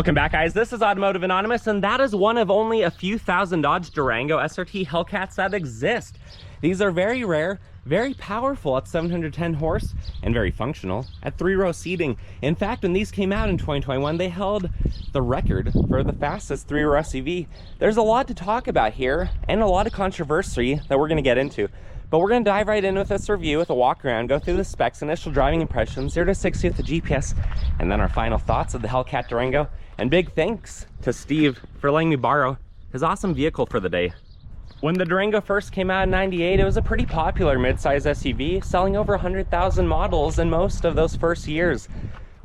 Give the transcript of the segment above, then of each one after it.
Welcome back, guys. This is Automotive Anonymous, and that is one of only a few thousand Dodge Durango SRT Hellcats that exist. These are very rare, very powerful at 710 horse, and very functional at 3-row seating. In fact, when these came out in 2021, they held the record for the fastest 3-row SUV. There's a lot to talk about here, and a lot of controversy that we're going to get into. But we're going to dive right in with this review with a walk around, go through the specs, initial driving impressions, 0 to 60 with the GPS, and then our final thoughts of the Hellcat Durango. And big thanks to Steve for letting me borrow his awesome vehicle for the day. When the Durango first came out in '98, it was a pretty popular midsize SUV, selling over 100,000 models in most of those first years.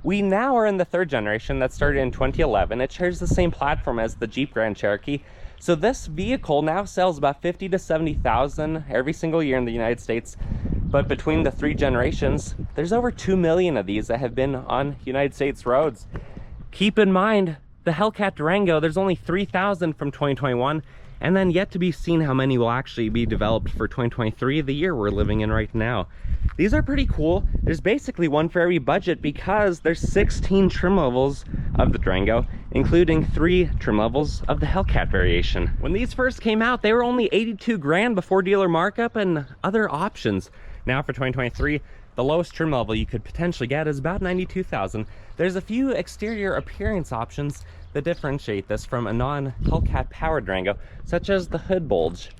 We now are in the third generation that started in 2011. It shares the same platform as the Jeep Grand Cherokee. So this vehicle now sells about 50 to 70,000 every single year in the United States. But between the three generations, there's over 2 million of these that have been on United States roads. Keep in mind, the Hellcat Durango, there's only 3,000 from 2021, and then yet to be seen how many will actually be developed for 2023, the year we're living in right now. These are pretty cool. There's basically one for every budget because there's 16 trim levels of the Durango, including 3 trim levels of the Hellcat variation. When these first came out, they were only 82 grand before dealer markup and other options. Now for 2023, the lowest trim level you could potentially get is about 92,000. There's a few exterior appearance options that differentiate this from a non-Hellcat powered Durango, such as the hood bulge,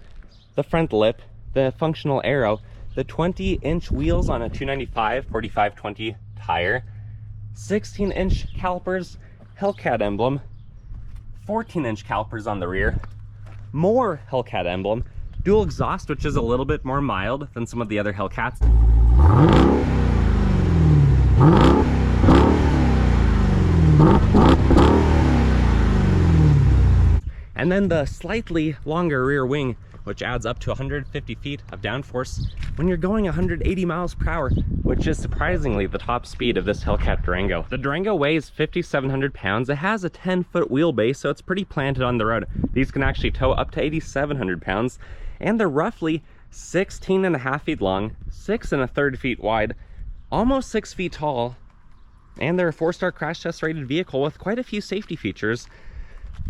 the front lip, the functional aero, the 20-inch wheels on a 295/45/20 tire, 16-inch calipers, Hellcat emblem, 14-inch calipers on the rear, more Hellcat emblem, dual exhaust, which is a little bit more mild than some of the other Hellcats. And then the slightly longer rear wing, which adds up to 150 feet of downforce when you're going 180 miles per hour, which is surprisingly the top speed of this Hellcat Durango. The Durango weighs 5,700 pounds. It has a 10-foot wheelbase, so it's pretty planted on the road. These can actually tow up to 8,700 pounds, and they're roughly 16.5 feet long, 6 1/3 feet wide, almost 6 feet tall, and they're a 4-star crash test rated vehicle with quite a few safety features.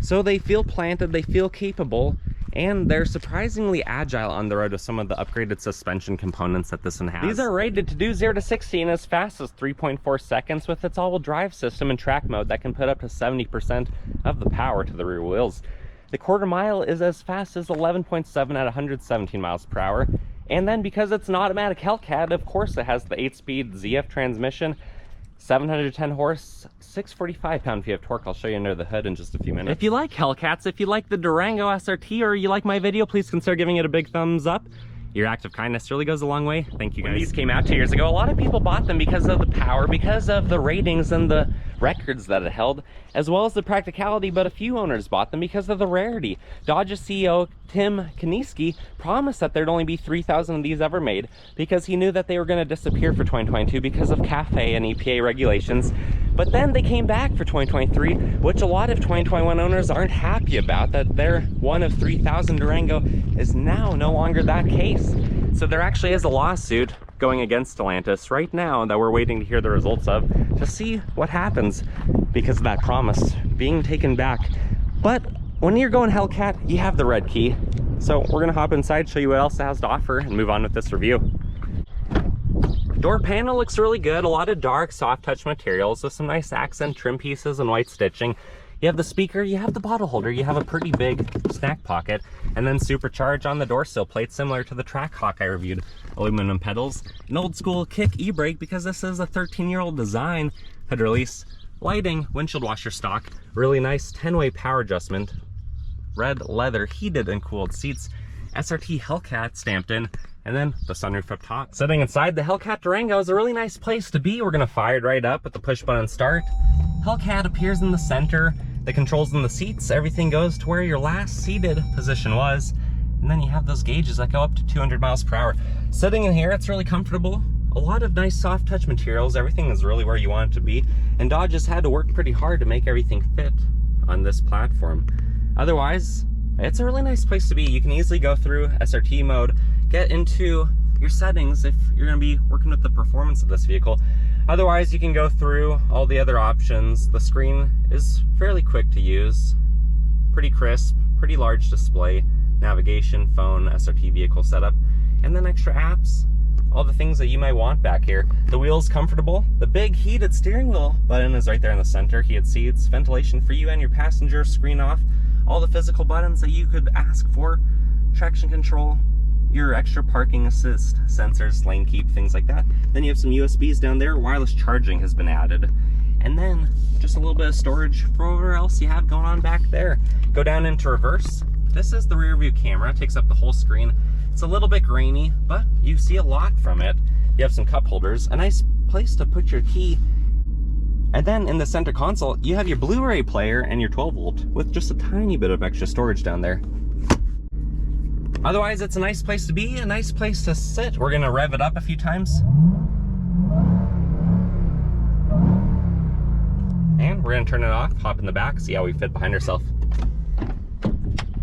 So they feel planted, they feel capable, and they're surprisingly agile on the road with some of the upgraded suspension components that this one has. These are rated to do 0 to 60 in as fast as 3.4 seconds with its all-wheel drive system and track mode that can put up to 70% of the power to the rear wheels. The quarter mile is as fast as 11.7 at 117 miles per hour. And then because it's an automatic Hellcat, of course it has the 8-speed ZF transmission, 710 horse, 645 pound-feet of torque. I'll show you under the hood in just a few minutes. If you like Hellcats, if you like the Durango SRT, or you like my video, please consider giving it a big thumbs up. Your act of kindness really goes a long way. Thank you guys. When these came out 2 years ago, a lot of people bought them because of the power, because of the ratings and the records that it held, as well as the practicality, but a few owners bought them because of the rarity. Dodge's CEO Tim Kaniski promised that there'd only be 3,000 of these ever made because he knew that they were going to disappear for 2022 because of CAFE and EPA regulations. But then they came back for 2023, which a lot of 2021 owners aren't happy about, that their one of 3,000 Durango is now no longer that case. So there actually is a lawsuit going against Stellantis right now that we're waiting to hear the results of to see what happens because of that promise being taken back. But when you're going Hellcat, you have the red key. So we're gonna hop inside, show you what else it has to offer, and move on with this review. Door panel looks really good. A lot of dark, soft touch materials with some nice accent trim pieces and white stitching. You have the speaker, you have the bottle holder, you have a pretty big snack pocket, and then supercharged on the door sill plate, similar to the Trackhawk I reviewed. Aluminum pedals, an old school kick e-brake because this is a 13-year-old design. Hood release, lighting, windshield washer stock, really nice 10-way power adjustment, red leather heated and cooled seats, SRT Hellcat stamped in, and then the sunroof up top. Sitting inside the Hellcat Durango is a really nice place to be. We're gonna fire it right up with the push button start. Hellcat appears in the center. The controls in the seats, everything goes to where your last seated position was. And then you have those gauges that go up to 200 miles per hour. Sitting in here, it's really comfortable. A lot of nice soft touch materials. Everything is really where you want it to be. And Dodge has had to work pretty hard to make everything fit on this platform. Otherwise, it's a really nice place to be. You can easily go through SRT mode, get into your settings if you're going to be working with the performance of this vehicle. Otherwise, you can go through all the other options. The screen is fairly quick to use, pretty crisp, pretty large display, navigation, phone, SRT vehicle setup, and then extra apps, all the things that you might want back here. The wheel's comfortable. The big heated steering wheel button is right there in the center. Heated seats, ventilation for you and your passenger, screen off, all the physical buttons that you could ask for, traction control, your extra parking assist, sensors, lane keep, things like that. Then you have some USBs down there. Wireless charging has been added. And then just a little bit of storage for whatever else you have going on back there. Go down into reverse. This is the rear view camera. It takes up the whole screen. It's a little bit grainy, but you see a lot from it. You have some cup holders, a nice place to put your key. And then in the center console, you have your Blu-ray player and your 12 volt with just a tiny bit of extra storage down there. Otherwise, it's a nice place to be, a nice place to sit. We're gonna rev it up a few times. And we're gonna turn it off, hop in the back, see how we fit behind ourselves.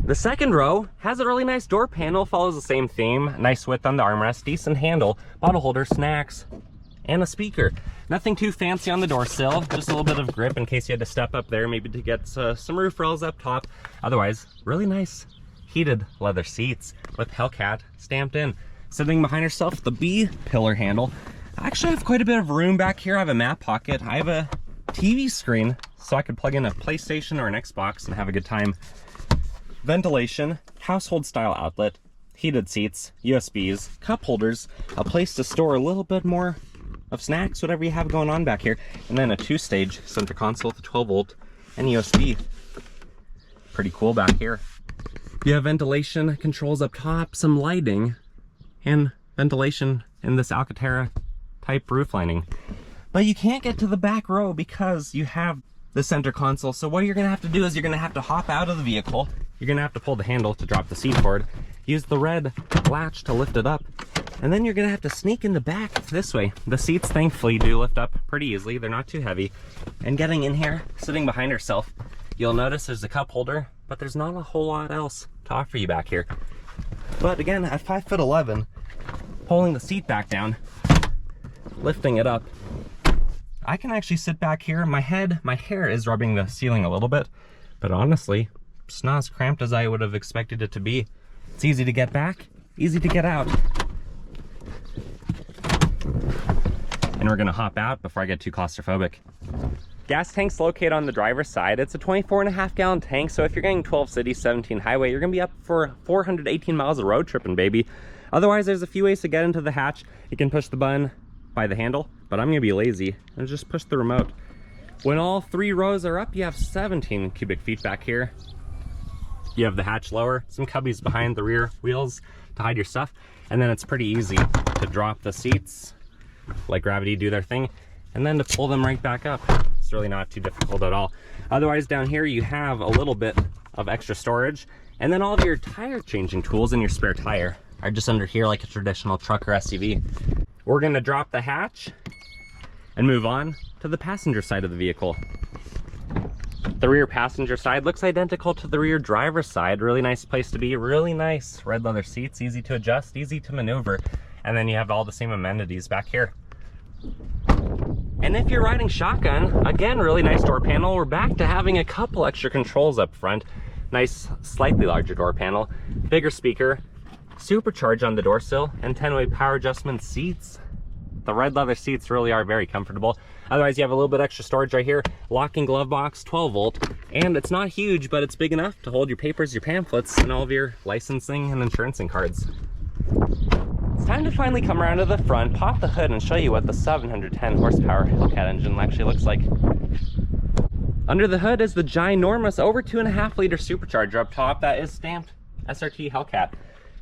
The second row has a really nice door panel, follows the same theme. Nice width on the armrest, decent handle, bottle holder, snacks, and a speaker. Nothing too fancy on the door sill, just a little bit of grip in case you had to step up there, maybe to get some roof rails up top. Otherwise, really nice heated leather seats with Hellcat stamped in. Sitting behind herself, the B pillar handle. I actually have quite a bit of room back here. I have a map pocket. I have a TV screen, so I could plug in a PlayStation or an Xbox and have a good time. Ventilation, household style outlet, heated seats, USBs, cup holders, a place to store a little bit more of snacks, whatever you have going on back here, and then a 2-stage center console with a 12 volt and USB. Pretty cool back here. You have ventilation controls up top, some lighting, and ventilation in this Alcantara type roof lining. But you can't get to the back row because you have the center console. So what you're gonna have to do is you're gonna have to hop out of the vehicle. You're gonna have to pull the handle to drop the seat forward, use the red latch to lift it up, and then you're gonna have to sneak in the back this way. The seats thankfully do lift up pretty easily. They're not too heavy. And getting in here, sitting behind herself, you'll notice there's a cup holder, but there's not a whole lot else to offer you back here. But again, at 5'11", pulling the seat back down, lifting it up, I can actually sit back here. My hair is rubbing the ceiling a little bit, but honestly, it's not as cramped as I would have expected it to be. It's easy to get back, easy to get out. And we're gonna hop out before I get too claustrophobic. Gas tank's located on the driver's side. It's a 24.5 gallon tank, so if you're getting 12 cities, 17 highway, you're gonna be up for 418 miles of road tripping, baby. Otherwise, there's a few ways to get into the hatch. You can push the button by the handle, but I'm gonna be lazy and just push the remote. When all 3 rows are up, you have 17 cubic feet back here. You have the hatch lower, some cubbies behind the rear wheels to hide your stuff, and then it's pretty easy to drop the seats, let gravity do their thing, and then to pull them right back up. It's really not too difficult at all. Otherwise, down here you have a little bit of extra storage, and then all of your tire changing tools and your spare tire are just under here like a traditional truck or SUV. We're gonna drop the hatch and move on to the passenger side of the vehicle. The rear passenger side looks identical to the rear driver's side. Really nice place to be, really nice red leather seats, easy to adjust, easy to maneuver. And then you have all the same amenities back here. And if you're riding shotgun, again, really nice door panel. We're back to having a couple extra controls up front. Nice, slightly larger door panel, bigger speaker, supercharge on the door sill, and 10-way power adjustment seats. The red leather seats really are very comfortable. Otherwise, you have a little bit extra storage right here, locking glove box, 12 volt, and it's not huge, but it's big enough to hold your papers, your pamphlets, and all of your licensing and insurancing cards. It's time to finally come around to the front, pop the hood, and show you what the 710 horsepower Hellcat engine actually looks like. Under the hood is the ginormous over 2.5 liter supercharger up top that is stamped SRT Hellcat.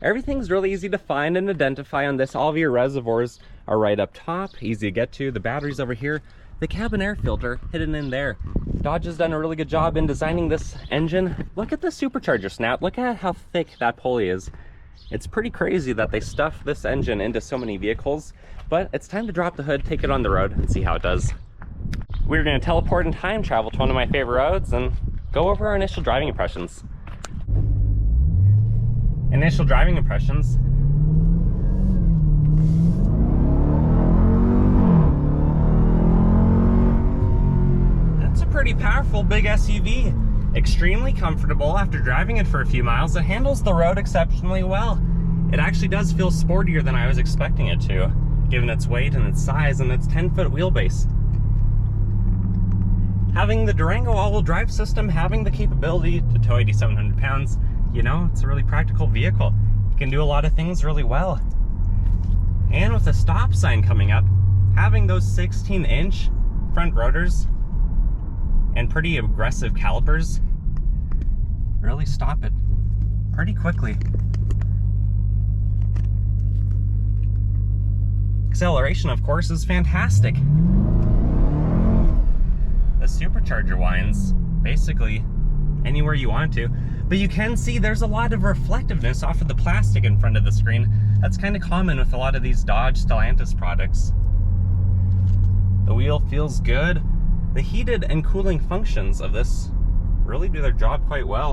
Everything's really easy to find and identify on this. All of your reservoirs are right up top, easy to get to. The battery's over here. The cabin air filter hidden in there. Dodge has done a really good job in designing this engine. Look at the supercharger snout. Look at how thick that pulley is. It's pretty crazy that they stuffed this engine into so many vehicles, but it's time to drop the hood, take it on the road, and see how it does. We're going to teleport and time travel to one of my favorite roads and go over our initial driving impressions. Initial driving impressions. pretty powerful big SUV. Extremely comfortable after driving it for a few miles. It handles the road exceptionally well. It actually does feel sportier than I was expecting it to, given its weight and its size and its 10-foot wheelbase. Having the Durango all-wheel drive system, having the capability to tow 8,700 pounds, you know, it's a really practical vehicle. It can do a lot of things really well. And with a stop sign coming up, having those 16-inch front rotors and pretty aggressive calipers really stop it pretty quickly. Acceleration, of course, is fantastic. The supercharger winds basically anywhere you want to, but you can see there's a lot of reflectiveness off of the plastic in front of the screen. That's kind of common with a lot of these Dodge Stellantis products. The wheel feels good. The heated and cooling functions of this really do their job quite well.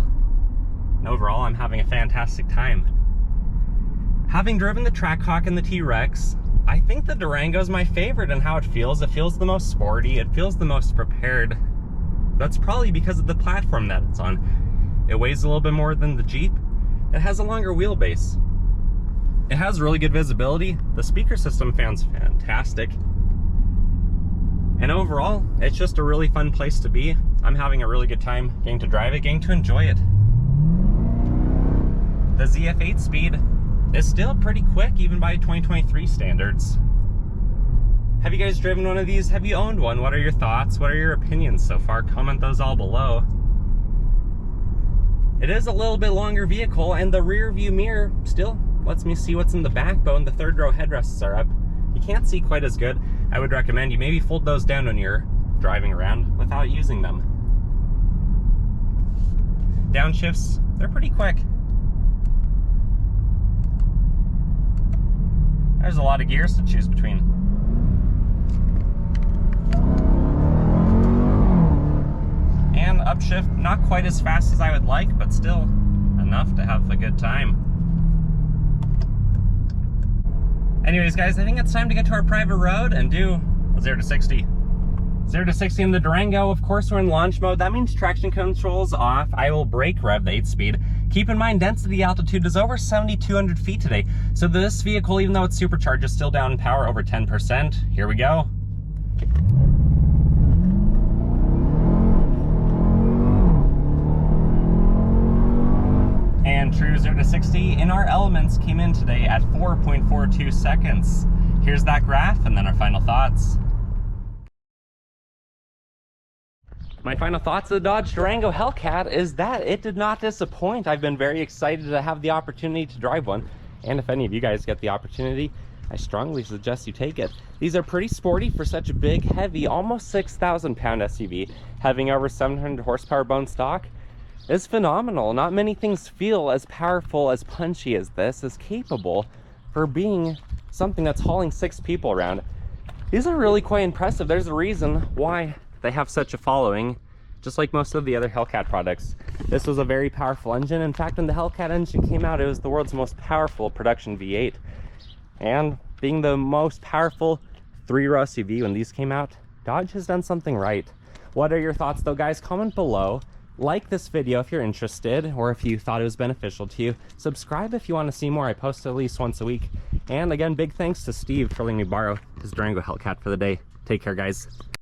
And overall, I'm having a fantastic time. Having driven the Trackhawk and the T-Rex, I think the Durango is my favorite in how it feels. It feels the most sporty, it feels the most prepared. That's probably because of the platform that it's on. It weighs a little bit more than the Jeep. It has a longer wheelbase. It has really good visibility. The speaker system sounds fantastic. And overall, it's just a really fun place to be. I'm having a really good time getting to drive it, getting to enjoy it. The ZF8 speed is still pretty quick, even by 2023 standards. Have you guys driven one of these? Have you owned one? What are your thoughts? What are your opinions so far? Comment those all below. It is a little bit longer vehicle, and the rear view mirror still lets me see what's in the backbone. The third row headrests are up. You can't see quite as good. I would recommend you maybe fold those down when you're driving around without using them. Downshifts, they're pretty quick. There's a lot of gears to choose between. And upshift, not quite as fast as I would like, but still enough to have a good time. Anyways, guys, I think it's time to get to our private road and do a 0 to 60. 0 to 60 in the Durango. Of course, we're in launch mode. That means traction control's off. I will brake rev the 8-speed. Keep in mind, density altitude is over 7,200 feet today. So this vehicle, even though it's supercharged, is still down in power over 10%. Here we go. And true 0 to 60 in our elements came in today at 4.42 seconds. Here's that graph and then our final thoughts. My final thoughts of the Dodge Durango Hellcat is that it did not disappoint. I've been very excited to have the opportunity to drive one. And if any of you guys get the opportunity, I strongly suggest you take it. These are pretty sporty for such a big, heavy, almost 6,000 pound SUV. Having over 700 horsepower bone stock is phenomenal. Not many things feel as powerful, as punchy as this, as capable for being something that's hauling 6 people around. These are really quite impressive. There's a reason why they have such a following, just like most of the other Hellcat products. This was a very powerful engine. In fact, when the Hellcat engine came out, it was the world's most powerful production V8. And being the most powerful 3-row SUV when these came out, Dodge has done something right. What are your thoughts though, guys? Comment below. Like this video if you're interested, or if you thought it was beneficial to you. Subscribe if you want to see more. I post at least once a week. And again, big thanks to Steve for letting me borrow his Durango Hellcat for the day. Take care, guys.